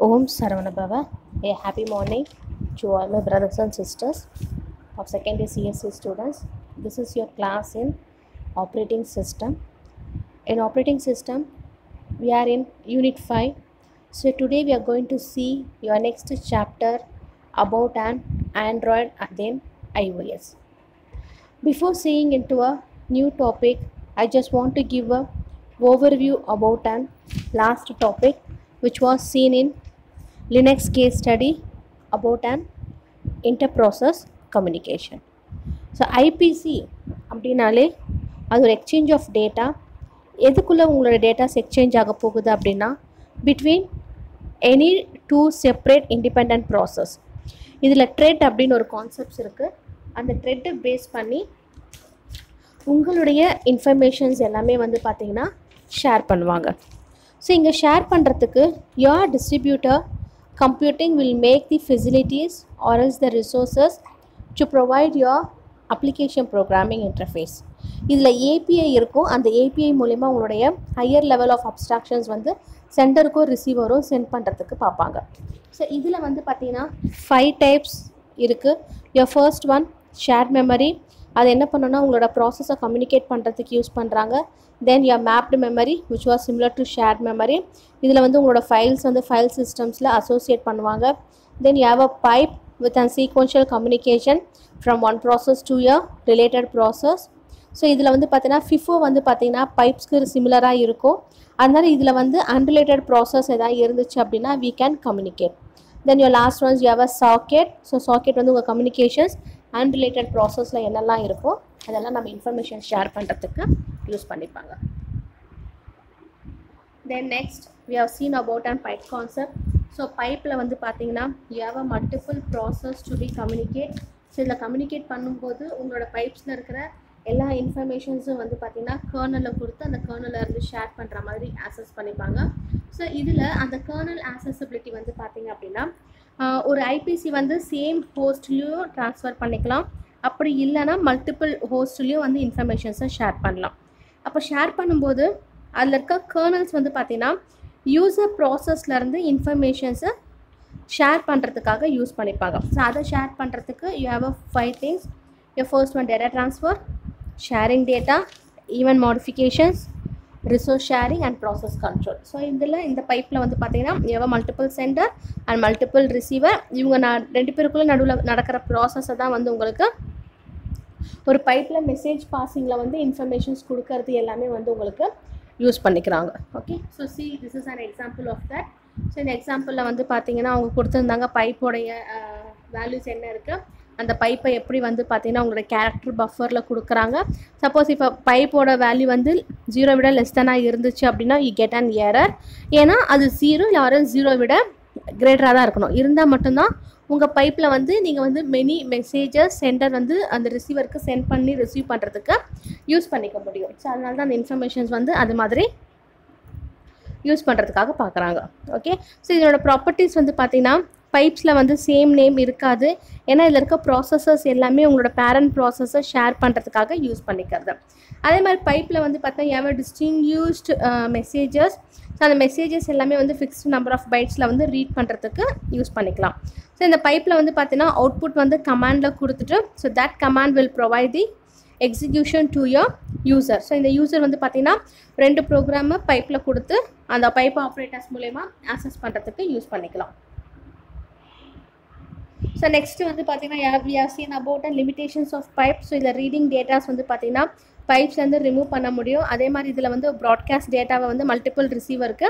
Om Saravana a happy morning to all my brothers and sisters of secondary CSC students. This is your class in operating system. In operating system, we are in unit 5. So today we are going to see your next chapter about an Android and then iOS. Before seeing into a new topic, I just want to give a overview about an last topic which was seen in Linux case study about an interprocess communication. So IPC அப்படினாலே அது ஒரு exchange of data. எதுக்குள்ளே உங்களோட datas exchange ஆக போகுது அப்படின்னா between any two separate independent process. இதில் thread அப்படின்னு ஒரு கான்செப்ட்ஸ் இருக்குது. அந்த த்ரெட்டை பேஸ் பண்ணி உங்களுடைய இன்ஃபர்மேஷன்ஸ் எல்லாமே வந்து பார்த்திங்கன்னா ஷேர் பண்ணுவாங்க. ஸோ இங்கே ஷேர் பண்ணுறதுக்கு your distributor computing will make the facilities or else the resources to provide your application programming interface. இதில் ஏபிஐ இருக்கும். அந்த ஏபிஐ மூலிமா உங்களுடைய ஹையர் லெவல் ஆஃப் அப்ஸ்ட்ராக்ஷன்ஸ் வந்து சென்டருக்கும் ரிசீவரும் சென்ட் பண்ணுறதுக்கு பார்ப்பாங்க. ஸோ இதில் வந்து பார்த்திங்கன்னா 5 டைப்ஸ் இருக்குது. your first one shared memory. அது என்ன பண்ணோன்னா உங்களோட ப்ராசஸை கம்யூனிகேட் பண்ணுறதுக்கு யூஸ் பண்ணுறாங்க. தென் your mapped memory which was similar to shared memory. இதில் வந்து உங்களோட ஃபைல்ஸ் வந்து ஃபைல் சிஸ்டம்ஸில் அசோசியேட் பண்ணுவாங்க. தென் you have a pipe with a sequential communication from one process to a related process. So இதில் வந்து பார்த்தீங்கன்னா FIFO வந்து பார்த்தீங்கன்னா பைப்ஸ்க்கு சிமிலராக இருக்கும். அதனால் இதில் வந்து அன்ரிலேட்டட் ப்ராசஸ் எதாவது இருந்துச்சு அப்படின்னா we can communicate. Then your last ones you have a socket. So socket வந்து உங்கள் கம்யூனிகேஷன்ஸ் அன்ரிலேட்டட் ப்ராசஸில் என்னெல்லாம் இருக்கோ அதெல்லாம் நம்ம இன்ஃபர்மேஷன் ஷேர் பண்ணுறதுக்கு யூஸ் பண்ணிப்பாங்க. Then next we have seen about an pipe concept. So பைப்பில் வந்து பார்த்தீங்கன்னா you have a multiple process to be communicate. So இதில் கம்யூனிகேட் பண்ணும்போது உங்களோட பைப்ஸில் இருக்கிற எல்லா இன்ஃபர்மேஷன்ஸும் வந்து பார்த்திங்கன்னா கர்னலில் கொடுத்து அந்த கர்னலில் இருந்து ஷேர் பண்ணுற மாதிரி ஆக்சஸ் பண்ணிப்பாங்க. ஸோ இதில் அந்த கர்னல் ஆக்சசபிலிட்டி வந்து பார்த்திங்க அப்படின்னா ஒரு ஐபிசி வந்து சேம் ஹோஸ்ட்லேயும் ட்ரான்ஸ்ஃபர் பண்ணிக்கலாம். அப்படி இல்லைனா மல்டிபிள் ஹோஸ்ட்லேயும் வந்து இன்ஃபர்மேஷன்ஸை ஷேர் பண்ணலாம். அப்போ ஷேர் பண்ணும்போது அதில் இருக்க கர்னல்ஸ் வந்து பார்த்திங்கன்னா யூசர் ப்ராசஸ்லேருந்து இன்ஃபர்மேஷன்ஸை ஷேர் பண்ணுறதுக்காக யூஸ் பண்ணிப்பாங்க. ஸோ அதை ஷேர் பண்ணுறதுக்கு you have a 5 things. your first one data transfer, sharing data, event modifications, resource sharing and process control. So இதில் இந்த பைப்பில் வந்து பார்த்தீங்கன்னா you have a multiple sender and multiple receiver. இவங்க ரெண்டு பேருக்குள்ளே நடுவில் நடக்கிற ப்ராசஸை தான் வந்து உங்களுக்கு ஒரு பைப்பில் மெசேஜ் பாசிங்கில் வந்து இன்ஃபர்மேஷன்ஸ் கொடுக்கறது எல்லாமே வந்து உங்களுக்கு யூஸ் பண்ணிக்கிறாங்க. Okay, so see this is an example of that. So இந்த எக்ஸாம்பிளில் வந்து பார்த்தீங்கன்னா அவங்க கொடுத்துருந்தாங்க பைப்போடைய வேல்யூஸ் என்ன இருக்குது, அந்த பைப்பை எப்படி வந்து பார்த்தீங்கன்னா உங்களோட கேரக்டர் பஃபரில் கொடுக்குறாங்க. சப்போஸ் இப்போ பைப்போட வேல்யூ வந்து 0 விட லெஸ் தானாக இருந்துச்சு அப்படின்னா யூ கெட் அன் எரர். ஏன்னா அது 0 இல்லை 0 விட கிரேட்டராக தான் இருக்கணும். இருந்தால் மட்டும்தான் உங்கள் பைப்பில் வந்து நீங்கள் வந்து மெனி மெசேஜஸ் சென்டர் வந்து அந்த ரிசீவருக்கு சென்ட் பண்ணி ரிசீவ் பண்ணுறதுக்கு யூஸ் பண்ணிக்க முடியும். ஸோ அதனால தான் அந்த இன்ஃபர்மேஷன்ஸ் வந்து அது மாதிரி யூஸ் பண்ணுறதுக்காக பார்க்குறாங்க. ஓகே, ஸோ இதோட ப்ராப்பர்ட்டிஸ் வந்து பார்த்திங்கன்னா பைப்ஸில் வந்து சேம் நேம் இருக்காது. ஏன்னா இதில் இருக்க ப்ராசஸஸ் எல்லாமே உங்களோட பேரண்ட் ப்ராசஸை ஷேர் பண்ணுறதுக்காக யூஸ் பண்ணிக்கிறது. அதே மாதிரி பைப்பில் வந்து பார்த்தா எவர் டிஸ்டிங்யூஸ்ட் மெசேஜஸ். ஸோ அந்த மெசேஜஸ் எல்லாமே வந்து ஃபிக்ஸ்டு நம்பர் ஆஃப் பைட்ஸில் வந்து ரீட் பண்ணுறதுக்கு யூஸ் பண்ணிக்கலாம். ஸோ இந்த பைப்பில் வந்து பார்த்தீங்கன்னா அவுட்புட் வந்து கமாண்டில் கொடுத்துட்டு so that command will provide the execution to your user. So இந்த யூசர் வந்து பார்த்தீங்கன்னா 2 ப்ரோக்ராமை பைப்பில் கொடுத்து அந்த பைப் ஆப்ரேட்டர்ஸ் மூலமா ஆக்சஸ் பண்ணுறதுக்கு யூஸ் பண்ணிக்கலாம். ஸோ நெக்ஸ்ட்டு வந்து பார்த்தீங்கன்னா we have seen about the limitations of pipes. So இதில் ரீடிங் டேட்டாஸ் வந்து பார்த்தீங்கன்னா பைப்ஸ்லேருந்து ரிமூவ் பண்ண முடியும். அதே மாதிரி இதில் வந்து ப்ராட்காஸ்ட் டேட்டாவை வந்து மல்டிபிள் ரிசீவருக்கு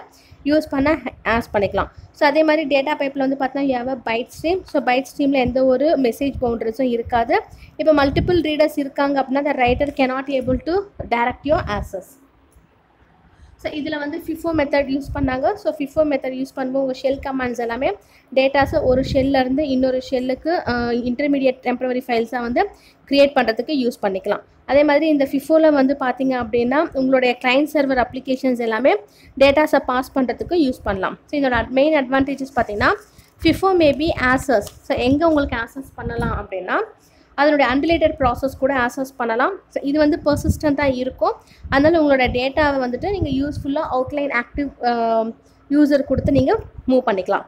யூஸ் பண்ண ஆஸ் பண்ணிக்கலாம். ஸோ அதே மாதிரி டேட்டா பைப்பில் வந்து பார்த்தீங்கன்னா you have a byte stream. So byte ஸ்ட்ரீமில் எந்த ஒரு மெசேஜ் பவுண்டரிஸும் இருக்காது. இப்போ மல்டிபிள் ரீடர்ஸ் இருக்காங்க அப்படின்னா the writer cannot able to direct your access. So இதில் வந்து FIFO மெத்தட் யூஸ் பண்ணாங்க. ஸோ FIFO மெத்தட் யூஸ் பண்ணும்போது உங்கள் ஷெல் கமாண்ட்ஸ் எல்லாமே டேட்டாஸை ஒரு ஷெல்லேருந்து இன்னொரு ஷெல்லுக்கு இன்டர்மீடியட் டெம்பரவரி ஃபைல்ஸாக வந்து க்ரியேட் பண்ணுறதுக்கு யூஸ் பண்ணிக்கலாம். அதே மாதிரி இந்த FIFOவில் வந்து பார்த்தீங்க அப்படின்னா உங்களுடைய கிளைண்ட் சர்வர் அப்ளிகேஷன்ஸ் எல்லாமே டேட்டாஸை பாஸ் பண்ணுறதுக்கு யூஸ் பண்ணலாம். ஸோ இதோட மெயின் அட்வான்டேஜஸ் பார்த்தீங்கன்னா FIFO மேபி ஆக்சஸ். ஸோ எங்கே உங்களுக்கு ஆக்சஸ் பண்ணலாம் அப்படின்னா அதனுடைய அன்ரிலேட்டட் ப்ராசஸ் கூட ஆக்சஸ் பண்ணலாம். ஸோ இது வந்து பர்சிஸ்டண்ட்டாக இருக்கும். அதனால் உங்களோட டேட்டாவை வந்துட்டு நீங்கள் யூஸ்ஃபுல்லாக அவுட்லைன் ஆக்டிவ் யூசர் கொடுத்து நீங்கள் மூவ் பண்ணிக்கலாம்.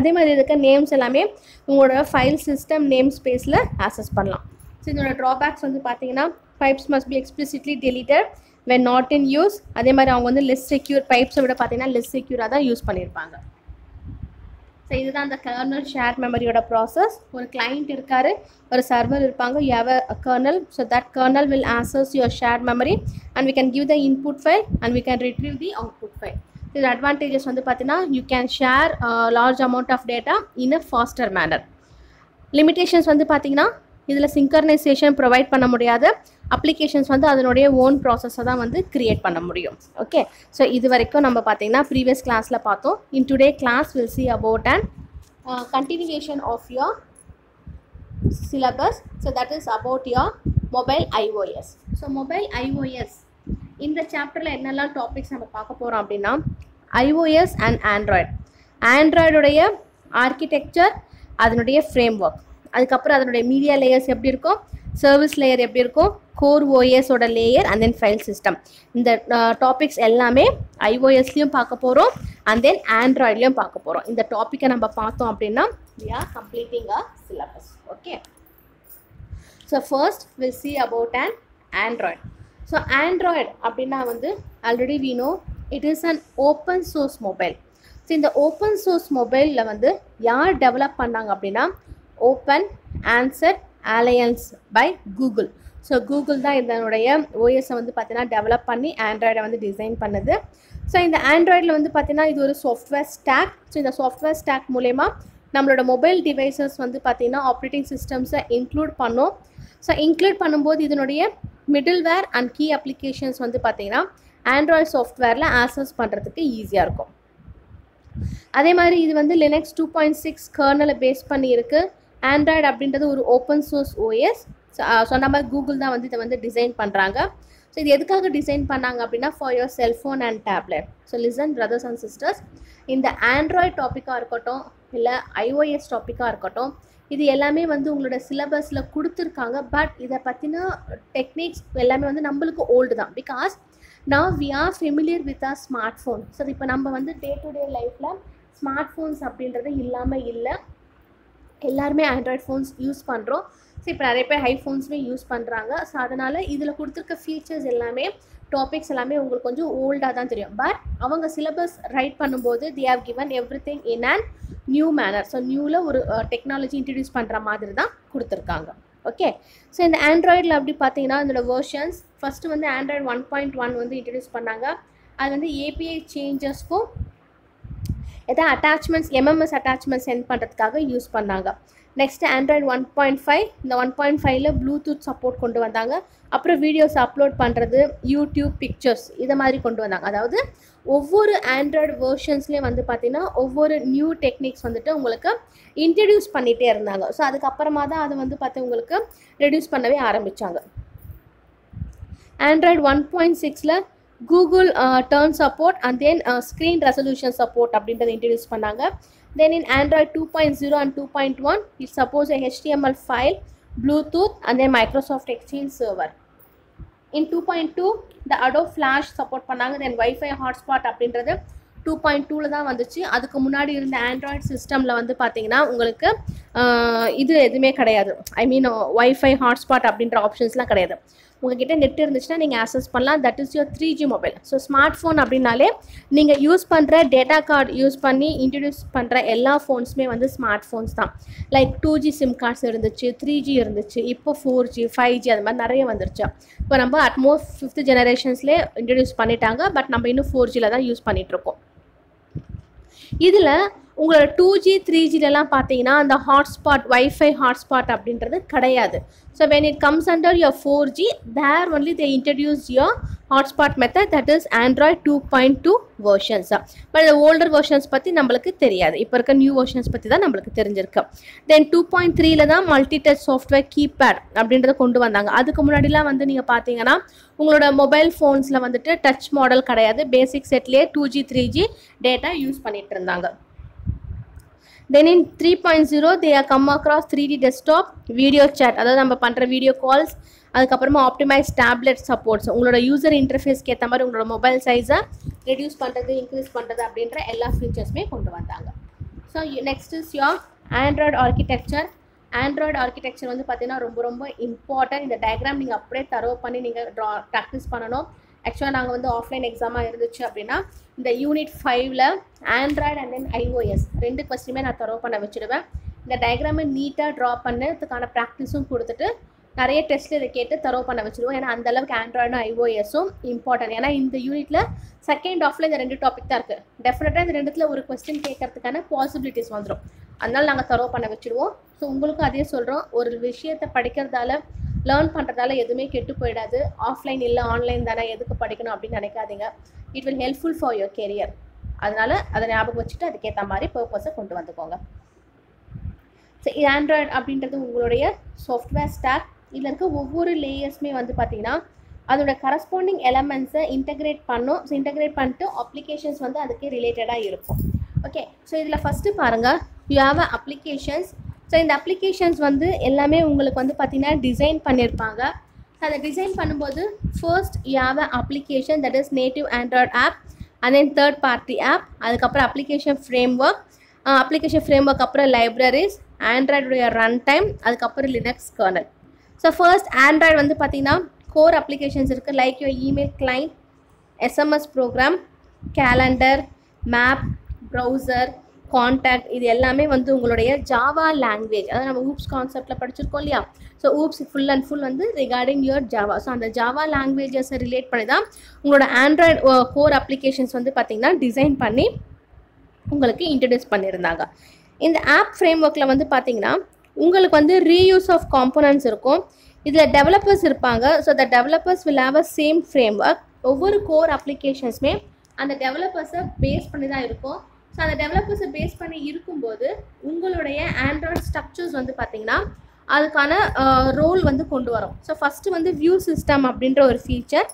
அதே மாதிரி இருக்க நேம்ஸ் எல்லாமே உங்களோட ஃபைல் சிஸ்டம் நேம் ஸ்பேஸில் ஆக்சஸ் பண்ணலாம். ஸோ இதோட ட்ராபேக்ஸ் வந்து பார்த்தீங்கன்னா pipes must be explicitly deleted when not in use. அதே மாதிரி அவங்க வந்து லெஸ் செக்யூர் பைப்ஸை விட பார்த்தீங்கன்னா லெஸ் செக்யூராக தான் யூஸ் பண்ணியிருப்பாங்க. ஸோ இதுதான் அந்த கர்னல் ஷேர் மெமரியோட ப்ராசஸ். ஒரு கிளைண்ட் இருக்காரு, ஒரு சர்வர் இருப்பாங்க, you have a kernel. So that kernel will access your share memory and we can give the input file and we can retrieve the output file. இது advantages வந்து பார்த்தீங்கன்னா you can share large amount of data in a faster manner. Limitations வந்து பார்த்தீங்கன்னா இதில் synchronisation provide பண்ண முடியாது. Applications வந்து அதனுடைய ஓன் ப்ராசஸை தான் வந்து க்ரியேட் பண்ண முடியும். ஓகே, ஸோ இது வரைக்கும் நம்ம பார்த்தீங்கன்னா ப்ரீவியஸ் கிளாஸில் பார்த்தோம். In today class will see about and continuation of your syllabus. So that is about your mobile iOS. So mobile iOS இந்த சாப்டரில் என்னெல்லாம் டாபிக்ஸ் நம்ம பார்க்க போகிறோம் அப்படின்னா iOS அண்ட் ஆண்ட்ராய்டுடைய ஆர்கிடெக்சர், அதனுடைய ஃப்ரேம் ஒர்க், அதுக்கப்புறம் அதனுடைய மீடியா லேயர்ஸ் எப்படி இருக்கும், சர்வீஸ் லேயர் எப்படி இருக்கும், கோர் ஓஎஸோட layer and then file system. இந்த டாபிக்ஸ் எல்லாமே iOSலேயும் பார்க்க போகிறோம் அண்ட் தென் ஆண்ட்ராய்ட்லேயும் பார்க்க போகிறோம். இந்த டாப்பிக்கை நம்ம பார்த்தோம் அப்படின்னா we are completing our syllabus. Okay, so first we'll see about an Android. So Android அப்படின்னா வந்து already we know it is an open source mobile. So இந்த ஓப்பன் சோர்ஸ் மொபைலில் வந்து யார் டெவலப் பண்ணாங்க அப்படின்னா open answer alliance by Google. So Google தான் இதனுடைய ஓஎஸை வந்து பார்த்தீங்கன்னா டெவலப் பண்ணி ஆண்ட்ராய்டை வந்து டிசைன் பண்ணுது. ஸோ இந்த ஆண்ட்ராய்டில் வந்து பார்த்தீங்கன்னா இது ஒரு சாஃப்ட்வேர் ஸ்டாக். ஸோ இந்த சாஃப்ட்வேர் ஸ்டாக் மூலயமா நம்மளோட மொபைல் டிவைசஸ் வந்து பார்த்தீங்கன்னா ஆப்ரேட்டிங் சிஸ்டம்ஸை இன்க்ளூட் பண்ணோம். ஸோ இன்க்ளூட் பண்ணும்போது இதனுடைய மிடில்வேர் அண்ட் கீ அப்ளிகேஷன்ஸ் வந்து பார்த்தீங்கன்னா ஆண்ட்ராய்ட் சாஃப்ட்வேரில் ஆக்சஸ் பண்ணுறதுக்கு ஈஸியாக இருக்கும். அதே மாதிரி இது வந்து லினக்ஸ் 2.6 கர்னலை பேஸ் பண்ணி இருக்குது. ஆண்ட்ராய்டு அப்படின்றது ஒரு ஓப்பன் சோர்ஸ் ஓஎஸ். சொன்ன மாதிரி கூகுள் தான் வந்து இதை வந்து டிசைன் பண்ணுறாங்க. ஸோ இது எதுக்காக டிசைன் பண்ணாங்க அப்படின்னா for your cellphone and tablet. So listen brothers and sisters, இந்த ஆண்ட்ராய்ட் டாப்பிக்காக இருக்கட்டும் இல்லை iOS டாப்பிக்காக இருக்கட்டும், இது எல்லாமே வந்து உங்களோட சிலபஸில் கொடுத்துருக்காங்க. பட் இதை பற்றின டெக்னிக்ஸ் எல்லாமே வந்து நம்மளுக்கு ஓல்டு தான். Because now we are familiar with our smartphone. So இப்போ நம்ம வந்து டே டு டே லைஃப்பில் ஸ்மார்ட் ஃபோன்ஸ் அப்படின்றது இல்லாமல் இல்லை, எல்லாருமே ஆண்ட்ராய்ட் ஃபோன்ஸ் யூஸ் பண்ணுறோம். ஸோ இப்போ நிறைய பேர் ஐஃபோன்ஸுமே யூஸ் பண்ணுறாங்க. ஸோ அதனால் இதில் கொடுத்துருக்க ஃபீச்சர்ஸ் எல்லாமே டாபிக்ஸ் எல்லாமே உங்களுக்கு கொஞ்சம் ஓல்டாக தான் தெரியும். பட் அவங்க சிலபஸ் ரைட் பண்ணும்போது they have given everything in an new manner. So நியூவில் ஒரு டெக்னாலஜி இன்ட்ரடியூஸ் பண்ணுற மாதிரி தான் கொடுத்துருக்காங்க. ஓகே, ஸோ இந்த ஆண்ட்ராய்டில் அப்படி பார்த்தீங்கன்னா இதோட வெர்ஷன்ஸ் ஃபஸ்ட்டு வந்து ஆண்ட்ராய்டு 1.1 வந்து இன்ட்ரடியூஸ் பண்ணாங்க. அது வந்து ஏபிஐ சேஞ்சஸ்க்கும் எதாவது அட்டாச்மெண்ட்ஸ் எம்எம்எஸ் அட்டாச்மெண்ட் சென்ட் பண்ணுறதுக்காக யூஸ் பண்ணாங்க. நெக்ஸ்ட்டு ஆண்ட்ராய்டு 1.5, இந்த 1.5ல் ப்ளூடூத் சப்போர்ட் கொண்டு வந்தாங்க. அப்புறம் வீடியோஸ் அப்லோட் பண்ணுறது, யூடியூப் பிக்சர்ஸ் இதை மாதிரி கொண்டு வந்தாங்க. அதாவது ஒவ்வொரு ஆண்ட்ராய்டு வெர்ஷன்ஸ்லேயும் வந்து பார்த்திங்கன்னா ஒவ்வொரு நியூ டெக்னிக்ஸ் வந்துட்டு உங்களுக்கு இன்ட்ரடியூஸ் பண்ணிகிட்டே இருந்தாங்க. ஸோ அதுக்கப்புறமா தான் அதை வந்து பார்த்து உங்களுக்கு ரெடியூஸ் பண்ணவே ஆரம்பித்தாங்க. ஆண்ட்ராய்டு 1.6ல் Google turn support and then screen resolution support அப்படின்றத இன்ட்ரடியூஸ் பண்ணாங்க. Then in Android 2.0 and 2.1, it supports a HTML file, Bluetooth and then Microsoft Exchange server. In 2.2, the Adobe Flash support பண்ணாங்க. Then Wi-Fi hotspot அப்படின்றது 2.2ல தான் வந்துச்சு. அதுக்கு முன்னாடி இருந்த Android சிஸ்டமில் வந்து பார்த்தீங்கன்னா உங்களுக்கு இது எதுவுமே கிடையாது. ஐ மீன் Wi-Fi ஹாட்ஸ்பாட் அப்படின்ற ஆப்ஷன்ஸ்லாம் கிடையாது. உங்ககிட்ட நெட் இருந்துச்சுன்னா நீங்கள் ஆக்சஸ் பண்ணலாம். That is your 3G mobile. So smart phone அப்படின்னாலே நீங்கள் யூஸ் பண்ணுற டேட்டா கார்டு யூஸ் பண்ணி இன்ட்ரடியூஸ் பண்ணுற எல்லா ஃபோன்ஸுமே வந்து ஸ்மார்ட் ஃபோன்ஸ் தான். லைக் 2G சிம் கார்ட்ஸ் இருந்துச்சு, 3G இருந்துச்சு, இப்போ 4G 5G அது மாதிரி நிறைய வந்துருச்சு. இப்போ நம்ம அட்மோஸ்ட் 5th ஜெனரேஷன்ஸ்லேயே இன்ட்ரடியூஸ் பண்ணிட்டாங்க. பட் நம்ம இன்னும் 4Gயில் தான் யூஸ் பண்ணிகிட்ருக்கோம். இதில் உங்களோட 2G 3Gலாம் பார்த்தீங்கன்னா அந்த ஹாட்ஸ்பாட் Wi-Fi ஹாட்ஸ்பாட் அப்படின்றது கிடையாது. So when it comes under your 4G, there only they introduced your hotspot method, that is Android 2.2 versions. But இந்த ஓல்டர் வெர்ஷன்ஸ் பற்றி நம்மளுக்கு தெரியாது. இப்போ இருக்க நியூ வெர்ஷன்ஸ் பற்றி தான் நம்மளுக்கு தெரிஞ்சிருக்கு. தென் 2.3ல தான் மல்டி டச் சாஃப்ட்வேர் கீபேட் அப்படின்றத கொண்டு வந்தாங்க. அதுக்கு முன்னாடிலாம் வந்து நீங்கள் பார்த்தீங்கன்னா உங்களோட மொபைல் ஃபோன்ஸில் வந்துட்டு டச் மாடல் கிடையாது. பேசிக் செட்லேயே 2G 3G டேட்டா யூஸ் பண்ணிகிட்டு இருந்தாங்க. Then in 3.0 they are come across 3D desktop video chat, அதாவது நம்ம பண்ணுற வீடியோ கால்ஸ், அதுக்கப்புறமா ஆப்டிமைஸ் டேப்லெட் சப்போர்ட்ஸ், உங்களோட யூசர் இன்டர்ஃபேஸ்க்கு ஏற்ற மாதிரி உங்களோட மொபைல் சைஸை ரெடியூஸ் பண்ணுறது இன்க்ரீஸ் பண்ணுறது அப்படின்ற எல்லா ஃபீச்சர்ஸுமே கொண்டு வந்தாங்க. So so next is your Android architecture. Android architecture வந்து பார்த்தீங்கன்னா ரொம்ப ரொம்ப இம்பார்ட்டன்ட். இந்த டயக்ராம் நீங்கள் அப்படியே தரவு பண்ணி நீங்கள் ப்ராக்டிஸ் பண்ணணும். ஆக்சுவலாக நாங்கள் வந்து ஆஃப்லைன் எக்ஸாமாக இருந்துச்சு அப்படின்னா இந்த யூனிட் 5ல் ஆண்ட்ராய்டு அண்ட் தென் iOS 2 கொஸ்டினுமே நான் தரவு பண்ண வச்சுடுவேன். இந்த டயக்ராமை நீட்டாக ட்ரா பண்ணதுக்கான ப்ராக்டிஸும் கொடுத்துட்டு நிறைய டெஸ்ட்டில் இதை கேட்டு தரவு பண்ண வச்சுருவோம். ஏன்னா அந்தளவுக்கு ஆண்ட்ராய்டும் iOSம் இம்பார்ட்டன்ட். ஏன்னா இந்த யூனிட்டில் செகண்ட் ஆஃபில் இந்த 2 டாபிக் தான் இருக்குது. டெஃபினட்டாக இந்த 2த்தில் ஒரு கொஸ்டின் கேட்கறதுக்கான பாசிபிலிட்டிஸ் வந்துடும். அதனால் நாங்கள் தரவு பண்ண வச்சுடுவோம். ஸோ உங்களுக்கும் அதே சொல்கிறோம், ஒரு விஷயத்தை படிக்கிறதால லேர்ன் பண்ணுறதால எதுவுமே கெட்டு போயிடாது. ஆஃப்லைன் இல்லை ஆன்லைன் தானே எதுக்கு படிக்கணும் அப்படின்னு நினைக்காதீங்க. It will helpful for your career. அதனால் அதை ஞாபகம் வச்சுட்டு அதுக்கேற்ற மாதிரி பர்பஸை கொண்டு வந்துக்கோங்க. ஸோ ஆண்ட்ராய்டு அப்படின்றது உங்களுடைய சாஃப்ட்வேர் ஸ்டாக். இதில் இருக்க ஒவ்வொரு லேயர்ஸுமே வந்து பார்த்தீங்கன்னா அதோட கரஸ்பாண்டிங் எலமெண்ட்ஸை இன்டெகிரேட் பண்ணும். ஸோ இன்டெகிரேட் பண்ணிட்டு அப்ளிகேஷன்ஸ் வந்து அதுக்கு ரிலேட்டடாக இருக்கும். ஓகே, ஸோ இதில் ஃபஸ்ட்டு பாருங்கள், you have a applications. So இந்த அப்ளிகேஷன்ஸ் வந்து எல்லாமே உங்களுக்கு வந்து பார்த்தீங்கன்னா டிசைன் பண்ணியிருப்பாங்க. ஸோ அதை டிசைன் பண்ணும்போது first you have a application, that is native android app and then third party app. அதுக்கப்புறம் application framework, application framework அப்புறம் லைப்ரரிஸ், ஆண்ட்ராய்டுடைய ரன் டைம், அதுக்கப்புறம் Linux kernel. So first android வந்து பார்த்தீங்கன்னா core applications இருக்குது. Like your email client, SMS program, calendar, map, browser, contact, இது எல்லாமே வந்து உங்களுடைய ஜாவா லாங்குவேஜ். அதாவது நம்ம ஊப்ஸ் கான்செப்டில் படிச்சிருக்கோம் இல்லையா. So oops full and full வந்து ரிகார்டிங் யுவர் ஜாவா. ஸோ அந்த ஜாவா லாங்குவேஜஸை ரிலேட் பண்ணி தான் உங்களோட ஆண்ட்ராய்டு கோர் அப்ளிகேஷன்ஸ் வந்து பார்த்திங்கன்னா டிசைன் பண்ணி உங்களுக்கு இன்ட்ரடியூஸ் பண்ணியிருந்தாங்க. இந்த ஆப் ஃப்ரேம் ஒர்க்கில் வந்து பார்த்திங்கன்னா உங்களுக்கு வந்து ரீயூஸ் ஆஃப் காம்போனன்ட்ஸ் இருக்கும். இதில் டெவலப்பர்ஸ் இருப்பாங்க. So the developers will have a same frame work. ஒவ்வொரு கோர் அப்ளிகேஷன்ஸுமே அந்த டெவலப்பர்ஸை பேஸ் பண்ணி தான் இருக்கும். ஸோ அந்த டெவலப்பர்ஸை பேஸ் பண்ணி இருக்கும்போது உங்களுடைய ஆண்ட்ராய்டு ஸ்ட்ரக்சர்ஸ் வந்து பார்த்திங்கன்னா அதுக்கான ரோல் வந்து கொண்டு வரும். ஸோ ஃபஸ்ட்டு வந்து வியூ சிஸ்டம் அப்படின்ற ஒரு ஃபீச்சர்.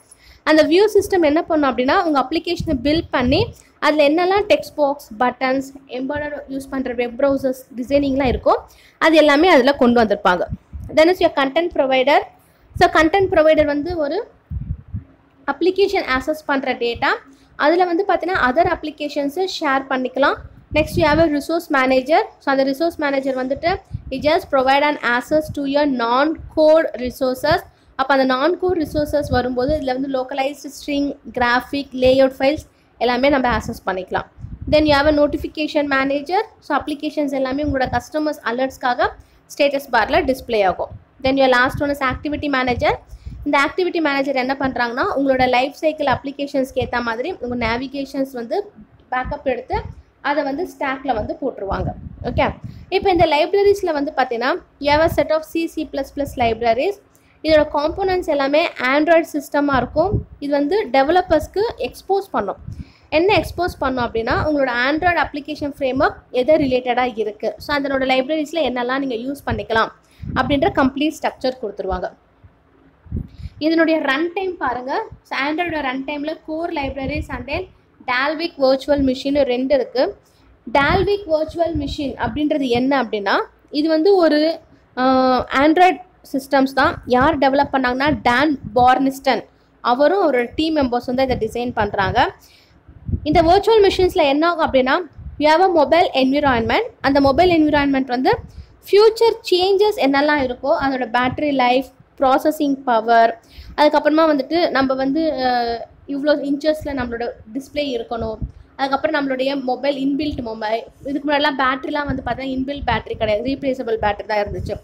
அந்த வியூ சிஸ்டம் என்ன பண்ணும் அப்படின்னா உங்கள் அப்ளிகேஷனை பில்ட் பண்ணி அதில் என்னெல்லாம் டெக்ஸ்ட் பாக்ஸ், பட்டன்ஸ், எம்பாய்டர் யூஸ் பண்ணுற வெப் ப்ரௌசர்ஸ் டிசைனிங்லாம் இருக்கும், அது எல்லாமே அதில் கொண்டு வந்திருப்பாங்க. Then is your content provider. So content provider வந்து ஒரு அப்ளிகேஷன் ஆக்சஸ் பண்ணுற டேட்டா, அதில் வந்து பார்த்தீங்கன்னா அதர் அப்ளிகேஷன்ஸை ஷேர் பண்ணிக்கலாம். Next you have a resource manager. So அந்த ரிசோர்ஸ் மேனேஜர் வந்துட்டு it just provide and access to your non code resources. அப்போ அந்த நான் கோட் ரிசோர்ஸஸ் வரும்போது இதில் வந்து localised string, graphic, layout files எல்லாமே நம்ம ஆக்சஸ் பண்ணிக்கலாம். Then you have a notification manager. So applications எல்லாமே உங்களோட கஸ்டமர்ஸ் அலர்ட்ஸ்க்காக ஸ்டேட்டஸ் பாரில் டிஸ்பிளே ஆகும். Then you last one is activity manager. இந்த ஆக்டிவிட்டி மேனேஜர் என்ன பண்ணுறாங்கன்னா உங்களோட லைஃப் சைக்கிள் அப்ளிகேஷன்ஸ்க்கு ஏற்ற மாதிரி உங்கள் நேவிகேஷன்ஸ் வந்து பேக்கப் எடுத்து அதை வந்து ஸ்டாக்கில் வந்து போட்டுருவாங்க. ஓகே, இப்போ இந்த லைப்ரரிஸில் வந்து பார்த்தீங்கன்னா you have a set of C++ libraries. இதோட காம்போனன்ட்ஸ் எல்லாமே ஆண்ட்ராய்டு சிஸ்டமாக இருக்கும். இது வந்து டெவலப்பர்ஸ்க்கு எக்ஸ்போஸ் பண்ணும். என்ன எக்ஸ்போஸ் பண்ணோம் அப்படின்னா உங்களோட ஆண்ட்ராய்டு அப்ளிகேஷன் ஃப்ரேம் ஒர்க் எதை ரிலேட்டடாக இருக்குது, ஸோ அதனோட லைப்ரரிஸில் என்னெல்லாம் நீங்கள் யூஸ் பண்ணிக்கலாம் அப்படின்ற கம்ப்ளீட் ஸ்ட்ரக்சர் கொடுத்துருவாங்க. இதனுடைய ரன் டைம் பாருங்கள். ஸோ ஆண்ட்ராய்டோட ரன் டைமில் core libraries and then Dalvik virtual machine 2 இருக்குது. டால்விக் வர்ச்சுவல் மிஷின் அப்படின்றது என்ன அப்படின்னா இது வந்து ஒரு ஆண்ட்ராய்டு சிஸ்டம்ஸ் தான். யார் டெவலப் பண்ணாங்கன்னா டான் பார்னிஸ்டன், அவரும் ஒரு டீம் மெம்பர்ஸ் வந்து இதை டிசைன் பண்ணுறாங்க. இந்த வர்ச்சுவல் மிஷின்ஸில் என்ன ஆகும் அப்படின்னா you have a mobile environment. அந்த மொபைல் என்விரான்மெண்ட் வந்து ஃப்யூச்சர் சேஞ்சஸ் என்னெல்லாம் இருக்கோ அதோட பேட்டரி லைஃப், ப்ராசஸிங் பவர், அதுக்கப்புறமா வந்துட்டு நம்ம வந்து இவ்வளோ இன்ச்சஸில் நம்மளோட டிஸ்பிளே இருக்கணும், அதுக்கப்புறம் நம்மளுடைய மொபைல் இன்பில்ட் மொபைல். இதுக்கு முன்னாடிலாம் பேட்டரிலாம் வந்து பார்த்தீங்கன்னா இன்பில்ட் பேட்டரி கிடையாது, ரீப்ளேசபிள் பேட்டரி தான் இருந்துச்சு.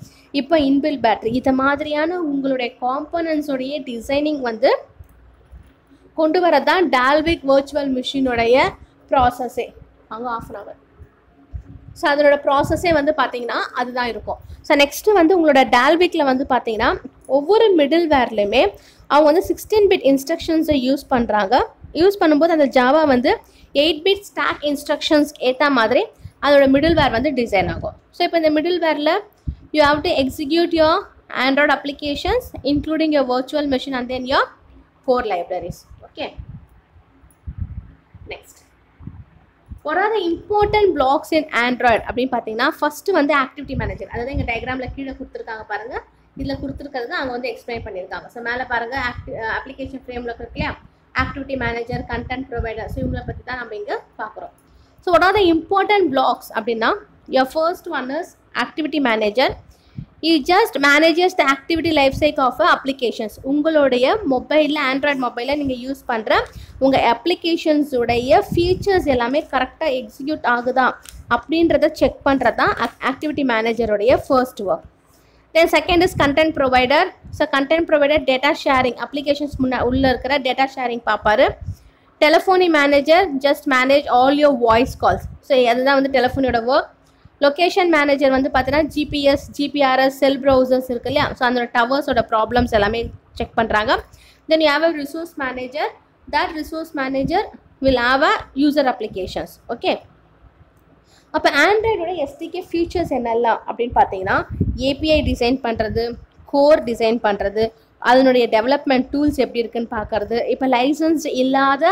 இப்போ இன்பில்ட் பேட்டரி, இது மாதிரியான உங்களுடைய காம்போனன்ட்ஸோடைய டிசைனிங் வந்து கொண்டு வரது தான் டால்விக் வர்ச்சுவல் மிஷினுடைய ப்ராசஸே. அங்கே ½ ஸோ அதனோட ப்ராசஸே வந்து பார்த்தீங்கன்னா அதுதான் இருக்கும். ஸோ நெக்ஸ்ட்டு வந்து உங்களோட டால்விக்கில் வந்து பார்த்தீங்கன்னா ஒவ்வொரு மிடில் வேர்லையுமே அவங்க வந்து 16-bit இன்ஸ்ட்ரக்ஷன்ஸை யூஸ் பண்ணுறாங்க. யூஸ் பண்ணும்போது அந்த ஜாவா வந்து 8-bit ஸ்டாக் இன்ஸ்ட்ரக்ஷன்ஸ் ஏற்ற மாதிரி அதோட மிடில் வேர் வந்து டிசைன் ஆகும். ஸோ இப்போ இந்த மிடில் வேரில் you have to execute your Android applications including your virtual machine and then your core libraries. Okay, next, what are the important blocks in Android அப்படின்னு பார்த்தீங்கன்னா ஃபர்ஸ்ட் வந்து ஆக்டிவிட்டி மேனேஜர். அதாவது எங்கள் டயக்ராமில் கீழே கொடுத்துருக்காங்க பாருங்கள், இதில் கொடுத்துருக்கிறது அங்கே வந்து எக்ஸ்பிளைன் பண்ணியிருக்காங்க. ஸோ மேலே பாருங்கள் அப்ளிகேஷன் ஃப்ரேமில் இருக்கு இல்லையா, activity manager, content provider. So இவங்களை பற்றி தான் நம்ம இங்கே பார்க்குறோம். So what are the important blocks அப்படின்னா your first one is activity manager. It just manages the activity life cycle of applications. உங்களுடைய மொபைலில் ஆண்ட்ராய்ட் மொபைலில் நீங்கள் யூஸ் பண்ணுற உங்கள் அப்ளிகேஷன்ஸுடைய ஃபீச்சர்ஸ் எல்லாமே கரெக்டாக எக்ஸிக்யூட் ஆகுதா அப்படின்றத செக் பண்ணுறது தான் ஆக்டிவிட்டி மேனேஜருடைய first work. Then second is content provider. So content provider data sharing, applications உள்ளே இருக்கிற டேட்டா ஷேரிங் பார்ப்பாரு. Telephony manager just manage all your voice calls. So அதுதான் வந்து டெலிஃபோனியோட ஒர்க். லொக்கேஷன் மேனேஜர் வந்து பார்த்தீங்கன்னா ஜிபிஎஸ், ஜிபிஆர்எஸ், செல் ப்ரௌசர்ஸ் இருக்கு இல்லையா, ஸோ அந்த டவர்ஸோட ப்ராப்ளம்ஸ் எல்லாமே செக் பண்ணுறாங்க. Then you have a resource manager. That resource manager will have a user applications. Okay, அப்போ ஆண்ட்ராய்டோட எஸ்டிகே ஃபீச்சர்ஸ் என்னெல்லாம் அப்படின்னு பார்த்தீங்கன்னா ஏபிஐ டிசைன் பண்ணுறது, கோர் டிசைன் பண்ணுறது, அதனுடைய டெவலப்மெண்ட் டூல்ஸ் எப்படி இருக்குன்னு பார்க்குறது, இப்போ லைசன்ஸ் இல்லாத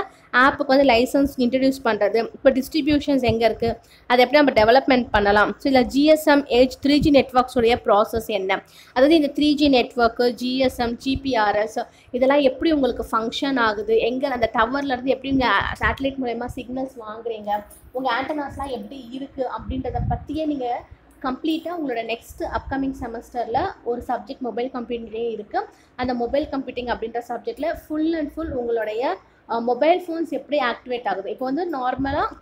ஆப்புக்கு வந்து லைசன்ஸ் இன்ட்ரடியூஸ் பண்ணுறது, இப்போ டிஸ்ட்ரிபியூஷன்ஸ் எங்கே இருக்குது, அதை எப்படி நம்ம டெவலப்மெண்ட் பண்ணலாம். ஸோ இதில் ஜிஎஸ்எம் ஏஜ் 3G நெட்ஒர்க்ஸோடைய ப்ராசஸ் என்ன, அதாவது இந்த 3G நெட்ஒர்க்கு, ஜிஎஸ்எம், ஜிபிஆர்எஸ் இதெல்லாம் எப்படி உங்களுக்கு ஃபங்க்ஷன் ஆகுது, எங்கே அந்த டவர்லேருந்து எப்படி நீங்கள் சேட்டலைட் மூலயமா சிக்னல்ஸ் வாங்குறீங்க, உங்கள் ஆண்டனாஸ்லாம் எப்படி இருக்குது அப்படின்றத பற்றியே நீங்கள் கம்ப்ளீட்டாக உங்களோட நெக்ஸ்ட் அப்கமிங் செமஸ்டரில் ஒரு சப்ஜெக்ட் மொபைல் கம்ப்யூட்டிங்கே இருக்குது. அந்த மொபைல் கம்ப்யூட்டிங் அப்படின்ற சப்ஜெக்டில் ஃபுல் அண்ட் ஃபுல் உங்களுடைய மொபைல் ஃபோன்ஸ் எப்படி ஆக்டிவேட் ஆகுது. இப்போ வந்து நார்மலாக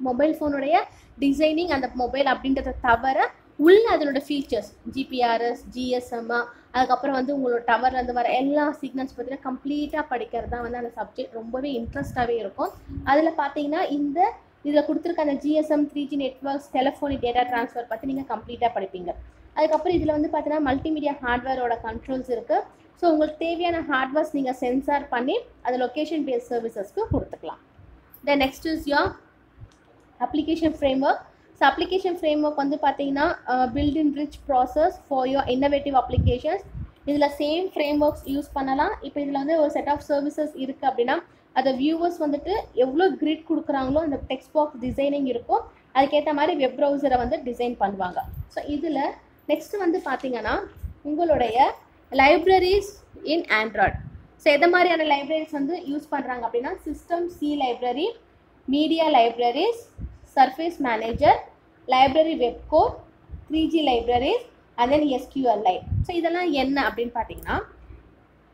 மொபைல் ஃபோனுடைய டிசைனிங் அந்த மொபைல் அப்படின்றத தவிர உள்ள அதனோட ஃபீச்சர்ஸ் ஜிபிஆர்எஸ், ஜிஎஸ்எம், அதுக்கப்புறம் வந்து உங்களோட டவர்லேருந்து வர எல்லா சிக்னல்ஸ் பார்த்தீங்கன்னா கம்ப்ளீட்டாக படிக்கிறது தான் வந்து அந்த சப்ஜெக்ட் ரொம்பவே இன்ட்ரெஸ்டாகவே இருக்கும். அதில் பார்த்தீங்கன்னா இதில் கொடுத்துருக்க அந்த GSM, 3G networks, telephony data transfer பற்றி நீங்கள் கம்ப்ளீட்டாக படிப்பீங்க. அதுக்கப்புறம் இதில் வந்து பார்த்தீங்கன்னா மல்டிமீடியா ஹார்ட்வேரோட கண்ட்ரோல்ஸ் இருக்குது. ஸோ உங்களுக்கு தேவையான ஹார்ட்வேர்ஸ் நீங்கள் சென்சார் பண்ணி அது லொக்கேஷன் பேஸ்ட் சர்வீசஸ்க்கு கொடுத்துக்கலாம். Then next is your application framework. So application framework வந்து பார்த்தீங்கன்னா built in rich process for your innovative applications. இதில் சேம் ஃப்ரேம்ஒர்க்ஸ் யூஸ் பண்ணலாம். இப்போ இதில் வந்து ஒரு செட் ஆஃப் சர்வீசஸ் இருக்குது அப்படின்னா அதை வியூவர்ஸ் வந்துட்டு எவ்வளோ கிரிட் கொடுக்குறாங்களோ அந்த டெக்ஸ்ட் பாக்ஸ் டிசைனிங் இருக்கும், அதுக்கேற்ற மாதிரி வெப் ப்ரௌசரை வந்து டிசைன் பண்ணுவாங்க. ஸோ இதில் நெக்ஸ்ட்டு வந்து பார்த்தீங்கன்னா உங்களுடைய லைப்ரரிஸ் இன் ஆண்ட்ராய்ட். ஸோ எந்த மாதிரியான லைப்ரரிஸ் வந்து யூஸ் பண்ணுறாங்க அப்படின்னா system C library, media libraries, surface manager, library web core, 3G libraries and then SQLite. So இதெல்லாம் என்ன அப்படின்னு பார்த்தீங்கன்னா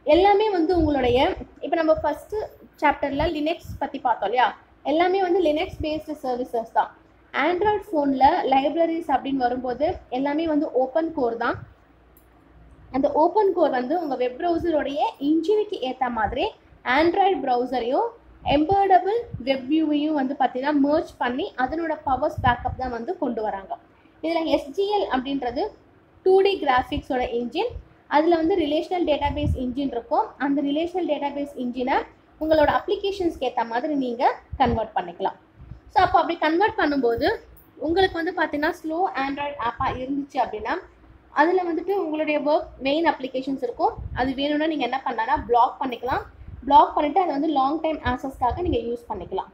எல்லாமே வந்து உங்களுடைய இப்போ நம்ம ஃபஸ்ட்டு சாப்டரில் லினக்ஸ் பற்றி பார்த்தோம் இல்லையா, எல்லாமே வந்து லினக்ஸ் பேஸ்டு சர்வீசஸ் தான். ஆண்ட்ராய்ட் ஃபோனில் லைப்ரரிஸ் அப்படின்னு வரும்போது எல்லாமே வந்து ஓப்பன் கோர் தான். அந்த ஓப்பன் கோர் வந்து உங்கள் வெப் ப்ரௌசருடைய இன்ஜினுக்கு ஏற்ற மாதிரி ஆண்ட்ராய்டு ப்ரௌசரையும் எம்பர்டபிள் வெப் வியூவையும் வந்து பார்த்தீங்கன்னா மர்ஜ் பண்ணி அதனோட பவர்ஸ் பேக்கப் தான் வந்து கொண்டு வராங்க. இதில் SGL அப்படின்றது 2D கிராஃபிக்ஸோட இன்ஜின். அதில் வந்து ரிலேஷனல் டேட்டாபேஸ் இன்ஜின் இருக்கும். அந்த ரிலேஷனல் டேட்டாபேஸ் இன்ஜினை உங்களோட அப்ளிகேஷன்ஸ்க்கு ஏற்ற மாதிரி நீங்கள் கன்வெர்ட் பண்ணிக்கலாம். ஸோ அப்போ அப்படி கன்வெர்ட் பண்ணும்போது உங்களுக்கு வந்து பார்த்தீங்கன்னா ஸ்லோ ஆண்ட்ராய்டு ஆப்பாக இருந்துச்சு அப்படின்னா அதில் வந்துட்டு உங்களுடைய ஒர்க் மெயின் அப்ளிகேஷன்ஸ் இருக்கும். அது வேணும்னா நீங்கள் என்ன பண்ணலாம்னா பிளாக் பண்ணிக்கலாம். பிளாக் பண்ணிவிட்டு அதை வந்து லாங் டைம் ஆக்சஸ்க்காக நீங்கள் யூஸ் பண்ணிக்கலாம்.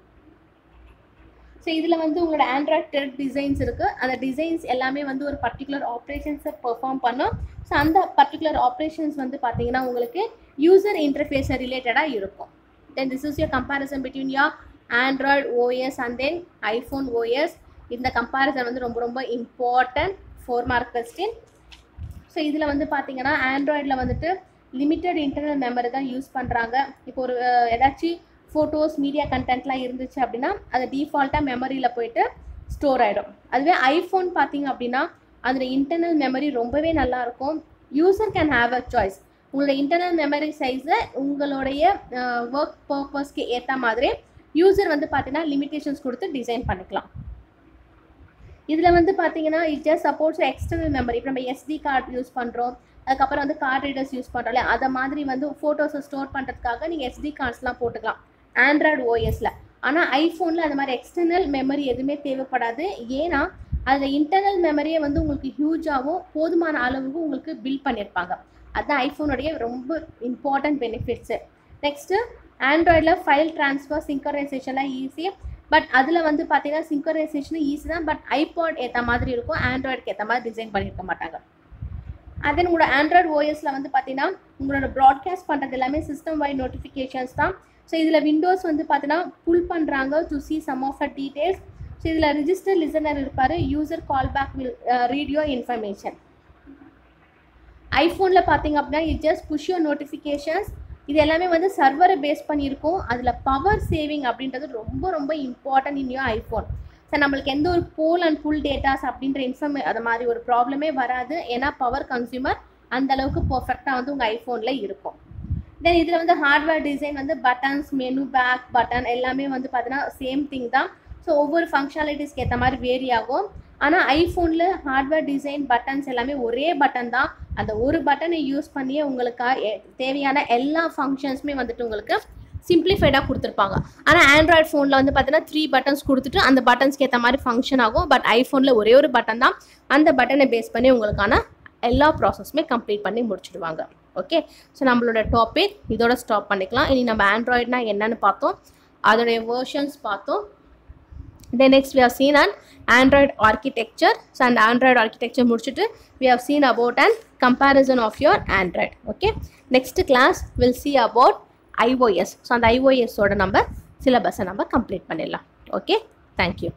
ஸோ இதில் வந்து உங்களோட ஆண்ட்ராய்ட் த்ரெட் டிசைன்ஸ் இருக்குது. அந்த டிசைன்ஸ் எல்லாமே வந்து ஒரு பர்டிகுலர் ஆப்ரேஷன்ஸை பெர்ஃபார்ம் பண்ணும். ஸோ அந்த பர்டிகுலர் ஆப்ரேஷன்ஸ் வந்து பார்த்தீங்கன்னா உங்களுக்கு யூசர் இன்டர்ஃபேஸை ரிலேட்டடாக இருக்கும். Then this is your comparison between your Android OS and then iPhone OS. இந்த கம்பேரிசன் வந்து ரொம்ப ரொம்ப இம்பார்ட்டன்ட் 4 மார்க் கொஸ்டின். ஸோ இதில் வந்து பார்த்தீங்கன்னா ஆண்ட்ராய்டில் வந்துட்டு லிமிட்டட் இன்டர்னல் மெமரி தான் யூஸ் பண்ணுறாங்க. இப்போ ஒரு ஏதாச்சும் ஃபோட்டோஸ், மீடியா கண்டென்ட்லாம் இருந்துச்சு அப்படின்னா அது டிஃபால்ட்டாக மெமரியில் போயிட்டு ஸ்டோர் ஆகிடும். அதுவே ஐஃபோன் பார்த்தீங்க அப்படின்னா அதில் இன்டர்னல் மெமரி ரொம்பவே நல்லாயிருக்கும். User can have a choice. உங்களோட இன்டர்னல் மெமரி சைஸை உங்களுடைய ஒர்க் பர்பஸ்க்கு ஏற்ற மாதிரி யூசர் வந்து பார்த்தீங்கன்னா லிமிட்டேஷன்ஸ் கொடுத்து டிசைன் பண்ணிக்கலாம். இதில் வந்து பார்த்தீங்கன்னா it just supports external memory. இப்போ நம்ம SD கார்டு யூஸ் பண்ணுறோம், அதுக்கப்புறம் வந்து கார்ட் ரீடர்ஸ் யூஸ் பண்ணுறோம்ல, அதை மாதிரி வந்து ஃபோட்டோஸை ஸ்டோர் பண்ணுறதுக்காக நீங்கள் SD கார்ட்ஸ்லாம் போட்டுக்கலாம் ஆண்ட்ராய்டு OSல. ஆனால் ஐஃபோனில் அந்த மாதிரி எக்ஸ்டர்னல் மெமரி எதுவுமே தேவைப்படாது. ஏன்னா அதில் இன்டர்னல் மெமரியை வந்து உங்களுக்கு ஹியூஜாகவும் போதுமான அளவுக்கு உங்களுக்கு பில்ட் பண்ணியிருப்பாங்க. அதுதான் ஐஃபோனுடைய ரொம்ப இம்பார்ட்டன்ட் பெனிஃபிட்ஸு. நெக்ஸ்ட்டு ஆண்ட்ராய்டில் ஃபைல் ட்ரான்ஸ்ஃபர் சிங்க்ரனைசேஷன்லாம் ஈஸி. பட் அதில் வந்து பார்த்தீங்கன்னா சிங்க்ரனைசேஷனும் ஈஸி தான். பட் ஐபாட் ஏற்ற மாதிரி இருக்கும், ஆண்ட்ராய்டுக்கு ஏற்ற மாதிரி டிசைன் பண்ணியிருக்க மாட்டாங்க. அதே உங்களோட ஆண்ட்ராய்டு OSல வந்து பார்த்தீங்கன்னா உங்களோட ப்ராட்காஸ்ட் பண்ணுறது எல்லாமே சிஸ்டம் வைட் நோட்டிஃபிகேஷன்ஸ் தான். ஸோ இதில் விண்டோஸ் வந்து பார்த்தீங்கன்னா புல் பண்ணுறாங்க to see some of the details. So இதில் ரிஜிஸ்டர் லிசனர் இருப்பார், user call back will read your information. ஐஃபோனில் பார்த்தீங்க அப்படின்னா it just push your notifications. இது எல்லாமே வந்து சர்வரை பேஸ் பண்ணியிருக்கும். அதில் பவர் சேவிங் அப்படின்றது ரொம்ப ரொம்ப important in your iPhone. So நம்மளுக்கு எந்த ஒரு போல் அண்ட் ஃபுல் டேட்டாஸ் அப்படின்ற அது மாதிரி ஒரு ப்ராப்ளமே வராது. ஏன்னா பவர் கன்சியூமர் அந்த அளவுக்கு பர்ஃபெக்டாக வந்து உங்கள் ஐஃபோனில் இருக்கும். தென் இதில் வந்து ஹார்ட்வேர் டிசைன் வந்து பட்டன்ஸ், மெனு, பேக் பட்டன் எல்லாமே வந்து பார்த்தீங்கன்னா சேம் திங் தான். ஸோ ஒவ்வொரு ஃபங்க்ஷனாலிட்டிஸ்க்கு ஏற்ற மாதிரி வேரி ஆகும். ஆனால் ஐஃபோனில் ஹார்ட்வேர் டிசைன் பட்டன்ஸ் எல்லாமே ஒரே பட்டன் தான். அந்த ஒரு பட்டனை யூஸ் பண்ணியே உங்களுக்கு தேவையான எல்லா ஃபங்க்ஷன்ஸுமே வந்துட்டு உங்களுக்கு சிம்பிளிஃபைடாக கொடுத்துருப்பாங்க. ஆனால் ஆண்ட்ராய்ட் ஃபோனில் வந்து பார்த்தீங்கன்னா 3 பட்டன்ஸ் கொடுத்துட்டு அந்த பட்டன்ஸ்க்கு ஏற்ற மாதிரி ஃபங்க்ஷன் ஆகும். பட் ஐஃபோனில் ஒரே ஒரு பட்டன் தான். அந்த பட்டனை பேஸ் பண்ணி உங்களுக்கான எல்லா ப்ராசஸுமே கம்ப்ளீட் பண்ணி முடிச்சுடுவாங்க. ஓகே, ஸோ நம்மளோட டாபிக் இதோட ஸ்டாப் பண்ணிக்கலாம். இனி நம்ம ஆண்ட்ராய்ட்னா என்னன்னு பார்த்தோம், அதோடைய வேர்ஷன்ஸ் பார்த்தோம். Then next we have seen an Android architecture. So and Android architecture முடிச்சிட்டு we have seen about an comparison of your Android. Okay, next class we'll see about iOS. So அந்த iOS ஓட நம்ம syllabus நம்ம complete பண்ணிடலாம். Okay, thank you.